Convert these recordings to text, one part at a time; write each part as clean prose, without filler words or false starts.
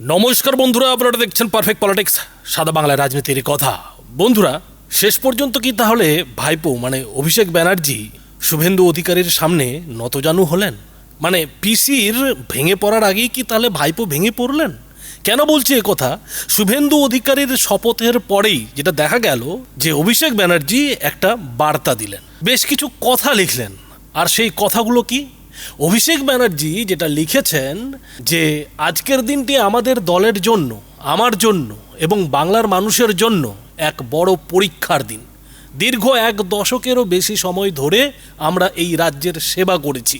নমস্কার বন্ধুরা, আপনারা দেখছেন পারফেক্ট পলিটিক্স, সাদা বাংলায় রাজনীতির কথা। বন্ধুরা, শেষ পর্যন্ত কি তাহলে ভাইপো মানে অভিষেক ব্যানার্জি শুভেন্দু অধিকারীর সামনে নতজানু হলেন? মানে পিসির ভেঙে পড়ার আগেই কি তাহলে ভাইপো ভেঙে পড়লেন? কেন বলছি এ কথা? শুভেন্দু অধিকারীর শপথের পরেই যেটা দেখা গেল যে অভিষেক ব্যানার্জি একটা বার্তা দিলেন, বেশ কিছু কথা লিখলেন। আর সেই কথাগুলো কি? অভিষেক ব্যানার্জি যেটা লিখেছেন যে আজকের দিনটি আমাদের দলের জন্য, আমার জন্য এবং বাংলার মানুষের জন্য এক বড় পরীক্ষার দিন। দীর্ঘ 1 দশকেরও বেশি সময় ধরে আমরা এই রাজ্যের সেবা করেছি।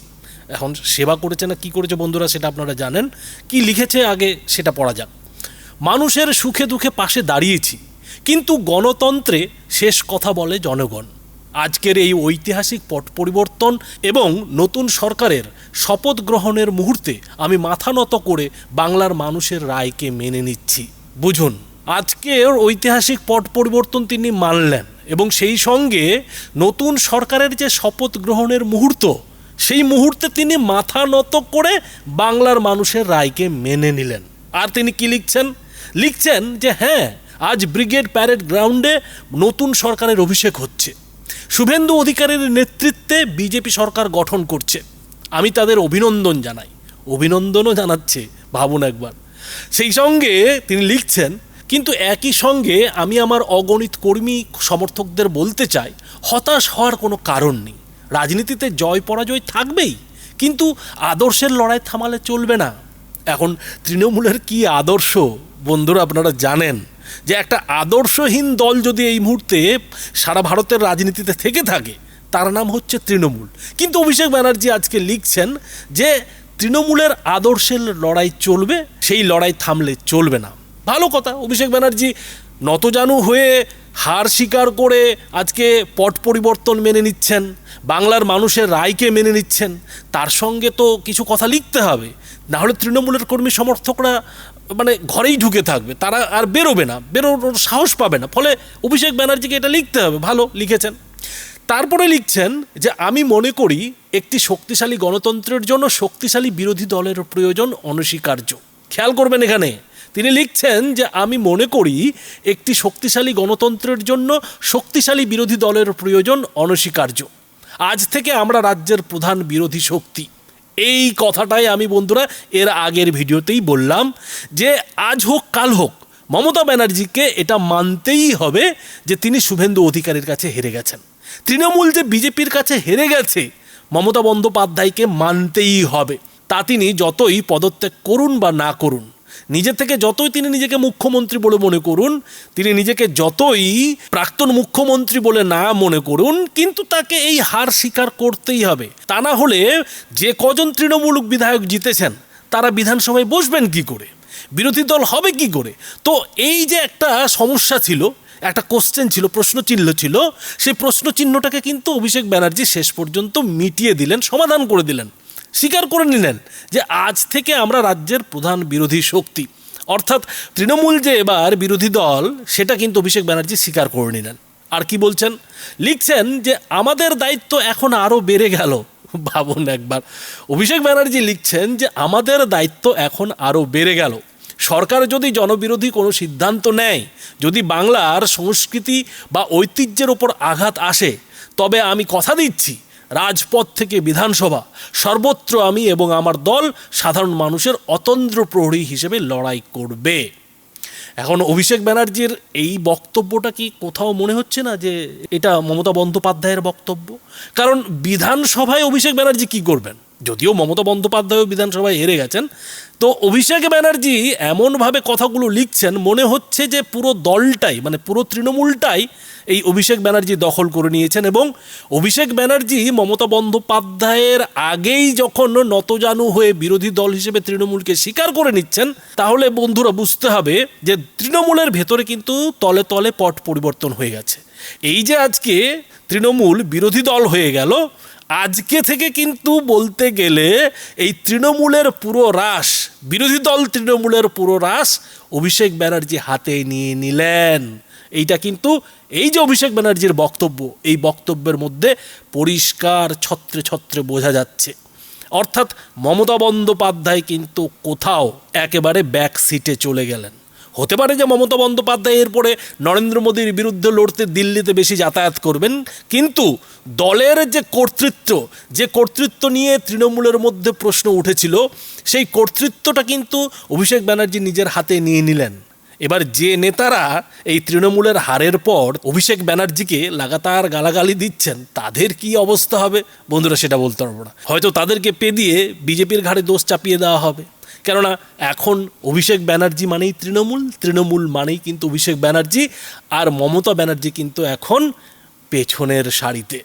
এখন সেবা করেছে না কি করেছে বন্ধুরা, সেটা আপনারা জানেন। কি লিখেছে আগে সেটা পড়া যাক। মানুষের সুখে দুঃখে পাশে দাঁড়িয়েছি, কিন্তু গণতন্ত্রে শেষ কথা বলে জনগণ। আজকের এই ঐতিহাসিক পট পরিবর্তন এবং নতুন সরকারের শপথ গ্রহণের মুহূর্তে আমি মাথা নত করে বাংলার মানুষের রায়কে মেনে নিচ্ছি। বুঝুন, আজকের ঐতিহাসিক পট পরিবর্তন তিনি মানলেন এবং সেই সঙ্গে নতুন সরকারের যে শপথ গ্রহণের মুহূর্ত, সেই মুহূর্তে তিনি মাথা নত করে বাংলার মানুষের রায়কে মেনে নিলেন। আর তিনি কি লিখছেন যে হ্যাঁ, আজ ব্রিগেড প্যারেড গ্রাউন্ডে নতুন সরকারের অভিষেক হচ্ছে। শুভেন্দু অধিকারীর নেতৃত্বে বিজেপি সরকার গঠন করছে। আমি তাদের অভিনন্দন জানাই। অভিনন্দনও জানাচ্ছে, ভাবুন একবার। সেই সঙ্গে তিনি লিখছেন, কিন্তু একই সঙ্গে আমি আমার অগণিত কর্মী সমর্থকদের বলতে চাই, হতাশ হওয়ার কোনো কারণ নেই। রাজনীতিতে জয় পরাজয় থাকবেই, কিন্তু আদর্শের লড়াই থামালে চলবে না। এখন তৃণমূলের কি আদর্শ বন্ধুরা আপনারা জানেন, যে একটা আদর্শহীন দল যদি এই মুহূর্তে সারা ভারতের রাজনীতিতে থেকে থাকে, তার নাম হচ্ছে তৃণমূল। কিন্তু অভিষেক ব্যানার্জি আজকে লিখছেন যে তৃণমূলের আদর্শের লড়াই চলবে, সেই লড়াই থামলে চলবে না। ভালো কথা, অভিষেক ব্যানার্জি নতজানু হয়ে হার স্বীকার করে আজকে পট পরিবর্তন মেনে নিচ্ছেন, বাংলার মানুষের রায়কে মেনে নিচ্ছেন। তার সঙ্গে তো কিছু কথা লিখতে হবে, নাহলে তৃণমূলের কর্মী সমর্থকরা মানে ঘরেই ঢুকে থাকবে, তারা আর বেরোবে না, বেরোনোর সাহস পাবে না। ফলে অভিষেক ব্যানার্জিকে এটা লিখতে হবে। ভালো লিখেছেন। তারপরে লিখছেন যে আমি মনে করি একটি শক্তিশালী গণতন্ত্রের জন্য শক্তিশালী বিরোধী দলের প্রয়োজন অনস্বীকার্য। খেয়াল করবেন, এখানে তিনি লিখছেন যে আমি মনে করি একটি শক্তিশালী গণতন্ত্রের জন্য শক্তিশালী বিরোধী দলের প্রয়োজন অনস্বীকার্য। আজ থেকে আমরা রাজ্যের প্রধান বিরোধী শক্তি। এই কথাটাই আমি বন্ধুরা এর আগের ভিডিওতেই বললাম যে আজ হোক কাল হোক মমতা ব্যানার্জিকে এটা মানতেই হবে যে তিনি শুভেন্দু অধিকারীর কাছে হেরে গেছেন। তৃণমূল যে বিজেপির কাছে হেরে গেছে, মমতা বন্দ্যোপাধ্যায়কে মানতেই হবে। তা তিনি যতই পদত্যাগ করুন বা না করুন, নিজে থেকে যতই তিনি নিজেকে মুখ্যমন্ত্রী বলে মনে করুন, তিনি নিজেকে যতই প্রাক্তন মুখ্যমন্ত্রী বলে না মনে করুন, কিন্তু তাকে এই হার স্বীকার করতেই হবে। তা না হলে যে কজন তৃণমূল বিধায়ক জিতেছেন তারা বিধানসভায় বসবেন কি করে, বিরোধী দল হবে কি করে? তো এই যে একটা সমস্যা ছিল, একটা কোশ্চেন ছিল, প্রশ্নচিহ্ন ছিল, সেই প্রশ্নচিহ্নটাকে কিন্তু অভিষেক ব্যানার্জি শেষ পর্যন্ত মিটিয়ে দিলেন, সমাধান করে দিলেন, স্বীকার করে নিলেন যে আজ থেকে আমরা রাজ্যের প্রধান বিরোধী শক্তি। অর্থাৎ তৃণমূল যে এবার বিরোধী দল, সেটা কিন্তু অভিষেক ব্যানার্জি স্বীকার করে নিলেন। আর কি বলছেন? লিখছেন যে আমাদের দায়িত্ব এখন আরও বেড়ে গেল। ভাবুন একবার, অভিষেক ব্যানার্জি লিখছেন যে আমাদের দায়িত্ব এখন আরও বেড়ে গেল। সরকার যদি জনবিরোধী কোনো সিদ্ধান্ত নেয়, যদি বাংলার সংস্কৃতি বা ঐতিহ্যের ওপর আঘাত আসে, তবে আমি কথা দিচ্ছি রাজপথ থেকে বিধানসভা সর্বত্র আমি এবং আমার দল সাধারণ মানুষের অতন্দ্র প্রহরী হিসেবে লড়াই করবে। এখন অভিষেক ব্যানার্জির এই বক্তব্যটা কি কোথাও মনে হচ্ছে না যে এটা মমতা বন্দ্যোপাধ্যায়ের বক্তব্য? কারণ বিধানসভায় অভিষেক ব্যানার্জি কি করবেন? যদিও মমতা বন্দ্যোপাধ্যায়ও বিধানসভায় হেরে গেছেন, তো অভিষেক ব্যানার্জি এমনভাবে কথাগুলো লিখছেন, মনে হচ্ছে যে পুরো দলটাই মানে পুরো তৃণমূলটাই এই অভিষেক ব্যানার্জি দখল করে নিয়েছেন। এবং অভিষেক ব্যানার্জি মমতা বন্দ্যোপাধ্যায়ের আগেই যখন নতজানু হয়ে বিরোধী দল হিসেবে তৃণমূলকে স্বীকার করে নিচ্ছেন, তাহলে বন্ধুরা বুঝতে হবে যে তৃণমূলের ভেতরে কিন্তু তলে তলে পট পরিবর্তন হয়ে গেছে। এই যে আজকে তৃণমূল বিরোধী দল হয়ে গেল, আজকে থেকে কিন্তু বলতে গেলে এই তৃণমূলের পুরো রাশ, বিরোধী দল তৃণমূলের পুরো রাশ অভিষেক ব্যানার্জি হাতে নিয়ে নিলেন। এইটা কিন্তু এই যে অভিষেক ব্যানার্জির বক্তব্য, এই বক্তব্যের মধ্যে পরিষ্কার ছত্রে ছত্রে বোঝা যাচ্ছে। অর্থাৎ মমতা বন্দ্যোপাধ্যায় কিন্তু কোথাও একেবারে ব্যাক সিটে চলে গেলেন। হতে পারে যে মমতা বন্দ্যোপাধ্যায় এরপরে নরেন্দ্র মোদীর বিরুদ্ধে লড়তে দিল্লিতে বেশি যাতায়াত করবেন, কিন্তু দলের যে কর্তৃত্ব নিয়ে তৃণমূলের মধ্যে প্রশ্ন উঠেছিল, সেই কর্তৃত্বটা কিন্তু অভিষেক ব্যানার্জি নিজের হাতে নিয়ে নিলেন। এবার যে নেতারা এই তৃণমূলের হারের পর অভিষেক ব্যানার্জিকে লাগাতার গালাগালি দিচ্ছেন, তাদের কি অবস্থা হবে বন্ধুরা সেটা বলতে পারবো না। হয়তো তাদেরকে পেদিয়ে বিজেপির ঘাড়ে দোষ চাপিয়ে দেওয়া হবে, কেননা এখন অভিষেক ব্যানার্জি মানেই তৃণমূল মানেই কিন্তু অভিষেক ব্যানার্জি, আর মমতা ব্যানার্জি কিন্তু এখন পেছনের সারিতে।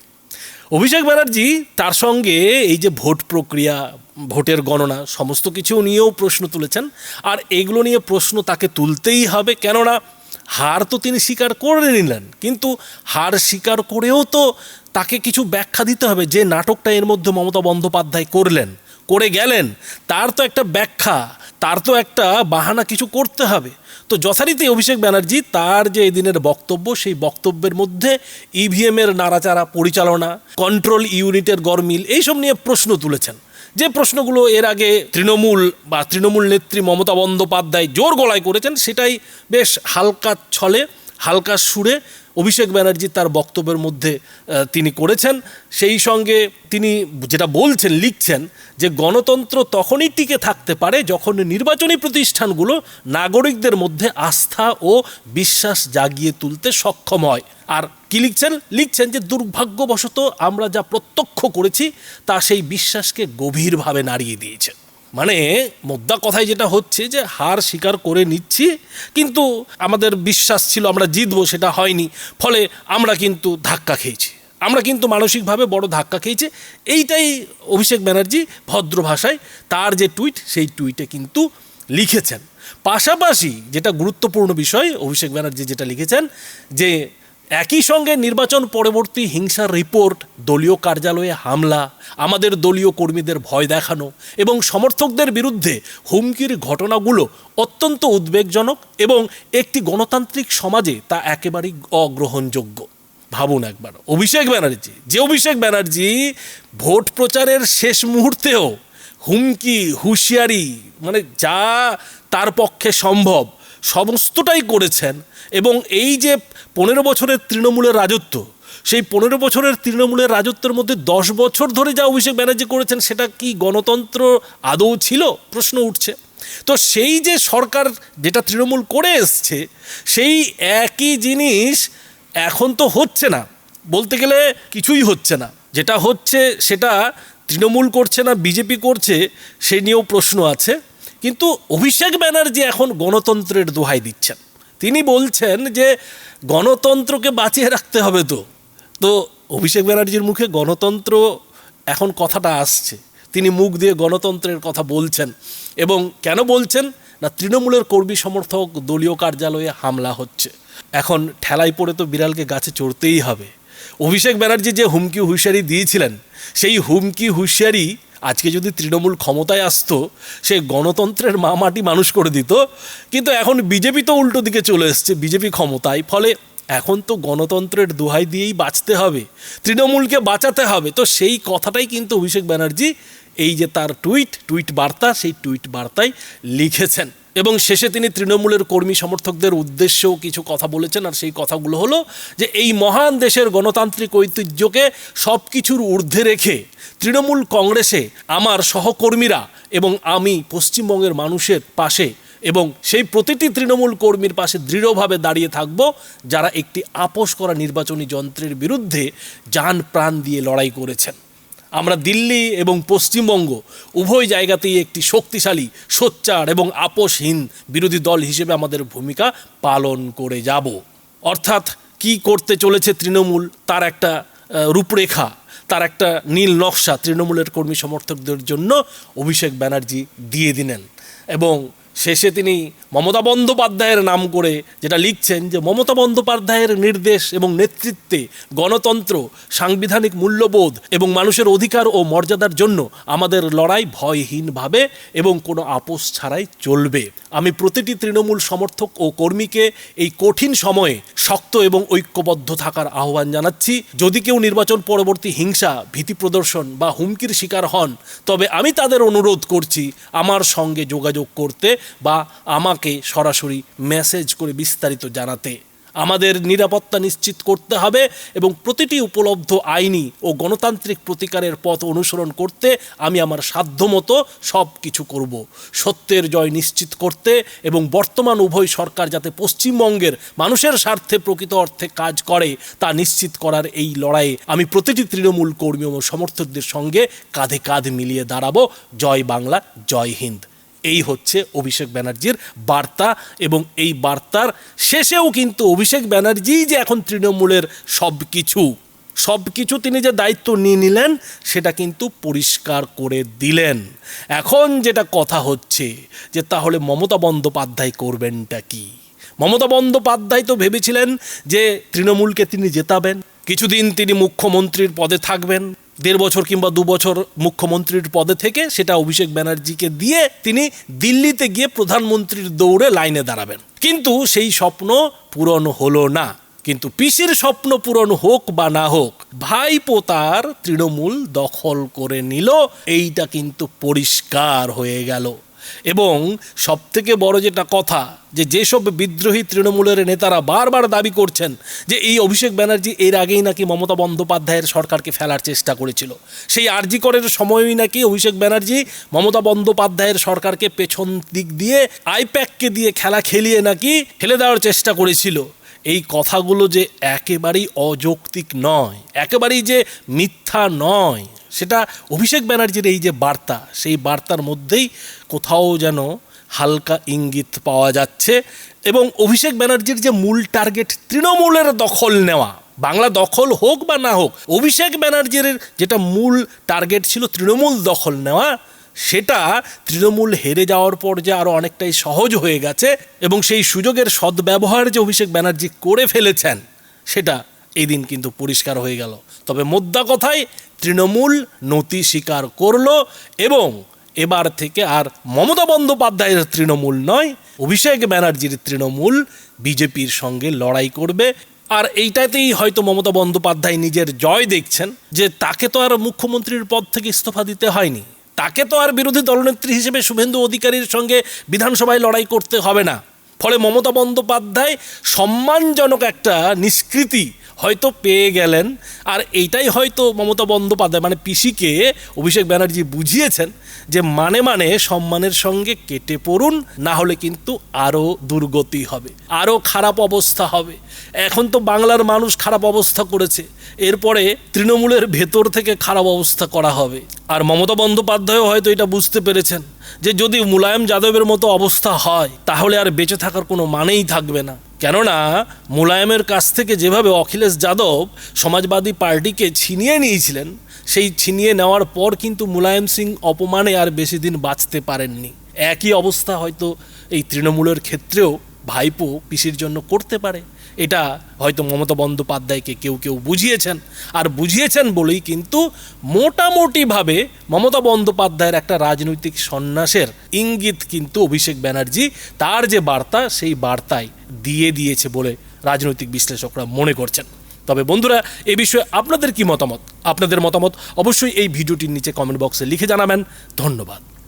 অভিষেক ব্যানার্জি তার সঙ্গে এই যে ভোট প্রক্রিয়া, ভোটের গণনা, সমস্ত কিছু নিয়েও প্রশ্ন তুলেছেন, আর এগুলো নিয়ে প্রশ্ন তাকে তুলতেই হবে, কেননা হার তো তিনি স্বীকার করে নিলেন, কিন্তু হার স্বীকার করেও তো তাকে কিছু ব্যাখ্যা দিতে হবে। যে নাটকটা এর মধ্যে মমতা বন্দ্যোপাধ্যায় করে গেলেন, তার তো একটা ব্যাখ্যা, তার তো একটা বাহানা কিছু করতে হবে। তো যথারীতি অভিষেক ব্যানার্জি তার যে এদিনের বক্তব্য, সেই বক্তব্যের মধ্যে ইভিএমের নাড়াচাড়া পরিচালনা, কন্ট্রোল ইউনিটের গরমিল, এইসব নিয়ে প্রশ্ন তুলেছেন, যে প্রশ্নগুলো এর আগে তৃণমূল নেত্রী মমতা বন্দ্যোপাধ্যায় জোর গলায় করেছেন, সেটাই বেশ হালকা ছলে, হালকা সুরে অভিষেক ব্যানার্জি তার বক্তব্যের মধ্যে তিনি করেছেন। সেই সঙ্গে তিনি যেটা বলছেন, লিখছেন যে গণতন্ত্র তখনই টিকে থাকতে পারে যখন নির্বাচনী প্রতিষ্ঠানগুলো নাগরিকদের মধ্যে আস্থা ও বিশ্বাস জাগিয়ে তুলতে সক্ষম হয়। আর কি লিখছেন যে দুর্ভাগ্যবশত আমরা যা প্রত্যক্ষ করেছি তা সেই বিশ্বাসকে গভীরভাবে নাড়িয়ে দিয়েছে। মানে মোদ্দা কথায় যেটা হচ্ছে যে হার স্বীকার করে নিচ্ছি, কিন্তু আমাদের বিশ্বাস ছিল আমরা জিতবো, সেটা হয়নি, ফলে আমরা কিন্তু ধাক্কা খেয়েছি, আমরা কিন্তু মানসিকভাবে বড় ধাক্কা খেয়েছি। এইটাই অভিষেক ব্যানার্জি ভদ্র ভাষায় তার যে টুইট, সেই টুইটে কিন্তু লিখেছেন। পাশাপাশি যেটা গুরুত্বপূর্ণ বিষয়, অভিষেক ব্যানার্জি যেটা লিখেছেন যে একই সঙ্গে নির্বাচন পরবর্তী হিংসার রিপোর্ট, দলীয় কার্যালয়ে হামলা, আমাদের দলীয় কর্মীদের ভয় দেখানো এবং সমর্থকদের বিরুদ্ধে হুমকির ঘটনাগুলো অত্যন্ত উদ্বেগজনক এবং একটি গণতান্ত্রিক সমাজে তা একেবারেই অগ্রহণযোগ্য। ভাবুন একবার, অভিষেক ব্যানার্জি ভোট প্রচারের শেষ মুহূর্তেও হুমকি, হুঁশিয়ারি, মানে যা তার পক্ষে সম্ভব সমস্তটাই করেছেন। এবং এই যে 15 বছরের তৃণমূলের রাজত্ব, সেই 15 বছরের তৃণমূলের রাজত্বের মধ্যে 10 বছর ধরে যা অভিষেক ব্যানার্জি করেছেন, সেটা কি গণতন্ত্র আদৌ ছিল, প্রশ্ন উঠছে। তো সেই যে সরকার যেটা তৃণমূল করে এসছে, সেই একই জিনিস এখন তো হচ্ছে না, বলতে গেলে কিছুই হচ্ছে না। যেটা হচ্ছে সেটা তৃণমূল করছে না বিজেপি করছে, সে নিয়েও প্রশ্ন আছে। কিন্তু অভিষেক ব্যানার্জি এখন গণতন্ত্রের দোহাই দিচ্ছেন। তিনি বলছেন যে গণতন্ত্রকে বাঁচিয়ে রাখতে হবে। তো অভিষেক ব্যানার্জির মুখে গণতন্ত্র এখন কথাটা আসছে, তিনি মুখ দিয়ে গণতন্ত্রের কথা বলছেন। এবং কেন বলছেন না, তৃণমূলের কর্মী সমর্থক দলীয় কার্যালয়ে হামলা হচ্ছে। এখন ঠেলায় পড়ে তো বিড়ালকে গাছে চড়তেই হবে। অভিষেক ব্যানার্জি যে হুমকি হুঁশিয়ারি দিয়েছিলেন, সেই হুমকি হুঁশিয়ারি আজকে যদি তৃণমূল ক্ষমতায় আসতো, সে গণতন্ত্রের মাটি মানুষ করে দিত। কিন্তু এখন বিজেপি তো উল্টো দিকে চলে এসছে, বিজেপি ক্ষমতায়, ফলে এখন তো গণতন্ত্রের দোহাই দিয়েই বাঁচতে হবে, তৃণমূলকে বাঁচাতে হবে। তো সেই কথাটাই কিন্তু অভিষেক ব্যানার্জি এই যে তার টুইট বার্তা, সেই টুইট বার্তায় লিখেছেন। এবং শেষে তিনি তৃণমূলের কর্মী সমর্থকদের উদ্দেশ্যেও কিছু কথা বলেছেন। আর সেই কথাগুলো হলো যে এই মহান দেশের গণতান্ত্রিক ঐতিহ্যকে সব কিছুর ঊর্ধ্বে রেখে তৃণমূল কংগ্রেসে আমার সহকর্মীরা এবং আমি পশ্চিমবঙ্গের মানুষের পাশে এবং সেই প্রতিটি তৃণমূল কর্মীর পাশে দৃঢ়ভাবে দাঁড়িয়ে থাকব, যারা একটি আপোস করা নির্বাচনী যন্ত্রের বিরুদ্ধে জান প্রাণ দিয়ে লড়াই করেছেন। আমরা দিল্লি এবং পশ্চিমবঙ্গ উভয় জায়গাতেই একটি শক্তিশালী, সোচ্চার এবং আপোষহীন বিরোধী দল হিসেবে আমাদের ভূমিকা পালন করে যাব। অর্থাৎ কি করতে চলেছে তৃণমূল, তার একটা রূপরেখা, তার একটা নীল নকশা তৃণমূলের কর্মী সমর্থকদের জন্য অভিষেক ব্যানার্জি দিয়ে দিলেন। এবং শেষে তিনি মমতা বন্দ্যোপাধ্যায়ের নাম করে যেটা লিখছেন যে মমতা বন্দ্যোপাধ্যায়ের নির্দেশ এবং নেতৃত্বে গণতন্ত্র, সাংবিধানিক মূল্যবোধ এবং মানুষের অধিকার ও মর্যাদার জন্য আমাদের লড়াই ভয়হীনভাবে এবং কোনো আপোষ ছাড়াই চলবে। আমি প্রতিটি তৃণমূল সমর্থক ও কর্মীকে এই কঠিন সময়ে শক্ত এবং ঐক্যবদ্ধ থাকার আহ্বান জানাচ্ছি। যদি কেউ নির্বাচন পরবর্তী হিংসা, ভীতি প্রদর্শন বা হুমকির শিকার হন, তবে আমি তাদের অনুরোধ করছি আমার সঙ্গে যোগাযোগ করতে বা আমাকে সরাসরি মেসেজ করে বিস্তারিত জানাতে। আমাদের নিরাপত্তা নিশ্চিত করতে হবে এবং প্রতিটি উপলব্ধ আইনি ও গণতান্ত্রিক প্রতিকারের পথ অনুসরণ করতে আমি আমার সাধ্যমতো সব কিছু করব। সত্যের জয় নিশ্চিত করতে এবং বর্তমান উভয় সরকার যাতে পশ্চিমবঙ্গের মানুষের স্বার্থে প্রকৃত অর্থে কাজ করে তা নিশ্চিত করার এই লড়াইয়ে আমি প্রতিটি তৃণমূল কর্মী ও সমর্থকদের সঙ্গে কাঁধে কাঁধ মিলিয়ে দাঁড়াবো। জয় বাংলা, জয় হিন্দ। এই হচ্ছে অভিষেক ব্যানার্জির বার্তা এবং এই বার্তার শেষেও কিন্তু অভিষেক ব্যানার্জি যে এখন তৃণমূলের সব কিছু তিনি যে দায়িত্ব নিয়ে নিলেন সেটা কিন্তু পরিষ্কার করে দিলেন। এখন যেটা কথা হচ্ছে যে তাহলে মমতা বন্দ্যোপাধ্যায় করবেনটা কি? মমতা বন্দ্যোপাধ্যায় তো ভেবেছিলেন যে তৃণমূলকে তিনি জেতাবেন, কিছুদিন তিনি মুখ্যমন্ত্রীর পদে থাকবেন, 1.5 বছর কিংবা 2 বছর মুখ্যমন্ত্রীর পদে থেকে সেটা অভিষেক ব্যানার্জিকে দিয়ে তিনি দিল্লিতে গিয়ে প্রধানমন্ত্রীর দৌড়ে লাইনে দাঁড়াবেন। কিন্তু সেই স্বপ্ন পূরণ হলো না। কিন্তু পিসির স্বপ্ন পূরণ হোক বা না হোক, ভাইপো তার তৃণমূল দখল করে নিল, এইটা কিন্তু পরিষ্কার হয়ে গেল। এবং সবথেকে বড় যেটা কথা, যেসব বিদ্রোহী তৃণমূলের নেতারা বারবার দাবি করছেন যে এই অভিষেক ব্যানার্জি এর আগেই নাকি মমতা বন্দ্যোপাধ্যায়ের সরকারকে ফেলার চেষ্টা করেছিল, সেই আরজি করের সময়ই নাকি অভিষেক ব্যানার্জি মমতা বন্দ্যোপাধ্যায়ের সরকারকে পেছন দিক দিয়ে আইপ্যাককে দিয়ে খেলা খেলিয়ে নাকি ফেলে দেওয়ার চেষ্টা করেছিল, এই কথাগুলো যে একেবারেই অযৌক্তিক নয়, একেবারেই যে মিথ্যা নয়, সেটা অভিষেক ব্যানার্জির এই যে বার্তা, সেই বার্তার মধ্যেই কোথাও যেন হালকা ইঙ্গিত পাওয়া যাচ্ছে। এবং অভিষেক ব্যানার্জির যে মূল টার্গেট তৃণমূলের দখল নেওয়া, বাংলা দখল হোক বা না হোক, অভিষেক ব্যানার্জির যেটা মূল টার্গেট ছিল তৃণমূল দখল নেওয়া, সেটা তৃণমূল হেরে যাওয়ার পর যে আরও অনেকটাই সহজ হয়ে গেছে এবং সেই সুযোগের সদ্ব্যবহার যে অভিষেক ব্যানার্জি করে ফেলেছেন সেটা এই দিন কিন্তু পরিষ্কার হয়ে গেল। তবে মোদ্দা কথায় তৃণমূল নতি স্বীকার করলো এবং এবার থেকে আর মমতা বন্দ্যোপাধ্যায়ের তৃণমূল নয়, অভিষেক ব্যানার্জির তৃণমূল বিজেপির সঙ্গে লড়াই করবে। আর এইটাতেই হয়তো মমতা বন্দ্যোপাধ্যায় নিজের জয় দেখছেন যে তাকে তো আর মুখ্যমন্ত্রীর পদ থেকে ইস্তফা দিতে হয়নি, তাকে তো আর বিরোধী দলনেত্রী হিসেবে শুভেন্দু অধিকারীর সঙ্গে বিধানসভায় লড়াই করতে হবে না। ফলে মমতা বন্দ্যোপাধ্যায় সম্মানজনক একটা নিষ্কৃতি হয়তো পেয়ে গেলেন। আর এইটাই হয়তো মমতা বন্দ্যোপাধ্যায় মানে পিসিকে অভিষেক ব্যানার্জি বুঝিয়েছেন যে মানে সম্মানের সঙ্গে কেটে পড়ুন, না হলে কিন্তু আরও দুর্গতি হবে, আরও খারাপ অবস্থা হবে। এখন তো বাংলার মানুষ খারাপ অবস্থা করেছে, এরপরে তৃণমূলের ভেতর থেকে খারাপ অবস্থা করা হবে। আর মমতা বন্দ্যোপাধ্যায়ও হয়তো এটা বুঝতে পেরেছেন যে যদি মুলায়ম যাদবের মতো অবস্থা হয় তাহলে আর বেঁচে থাকার কোনো মানেই থাকবে না। কেননা মুলায়মের কাছ থেকে যেভাবে অখিলেশ যাদব সমাজবাদী পার্টিকে ছিনিয়ে নিয়েছিলেন, সেই ছিনিয়ে নেওয়ার পর কিন্তু মুলায়ম সিং অপমানে আর বেশি দিন বাঁচতে পারেননি। একই অবস্থা হয়তো এই তৃণমূলের ক্ষেত্রেও ভাইপো পিসির জন্য করতে পারে। এটা হয়তো মমতা বন্দ্যোপাধ্যায়কে কেউ বুঝিয়েছেন, আর বুঝিয়েছেন বলেই কিন্তু মোটামুটিভাবে মমতা বন্দ্যোপাধ্যায়ের একটা রাজনৈতিক সন্ন্যাসের ইঙ্গিত কিন্তু অভিষেক ব্যানার্জি তার যে বার্তা সেই বার্তায় দিয়ে দিয়েছে বলে রাজনৈতিক বিশ্লেষকরা মনে করছেন। তবে বন্ধুরা, এ বিষয়ে আপনাদের কি মতামত? আপনাদের মতামত অবশ্যই এই ভিডিওটির নিচে কমেন্ট বক্সে লিখে জানাবেন। ধন্যবাদ।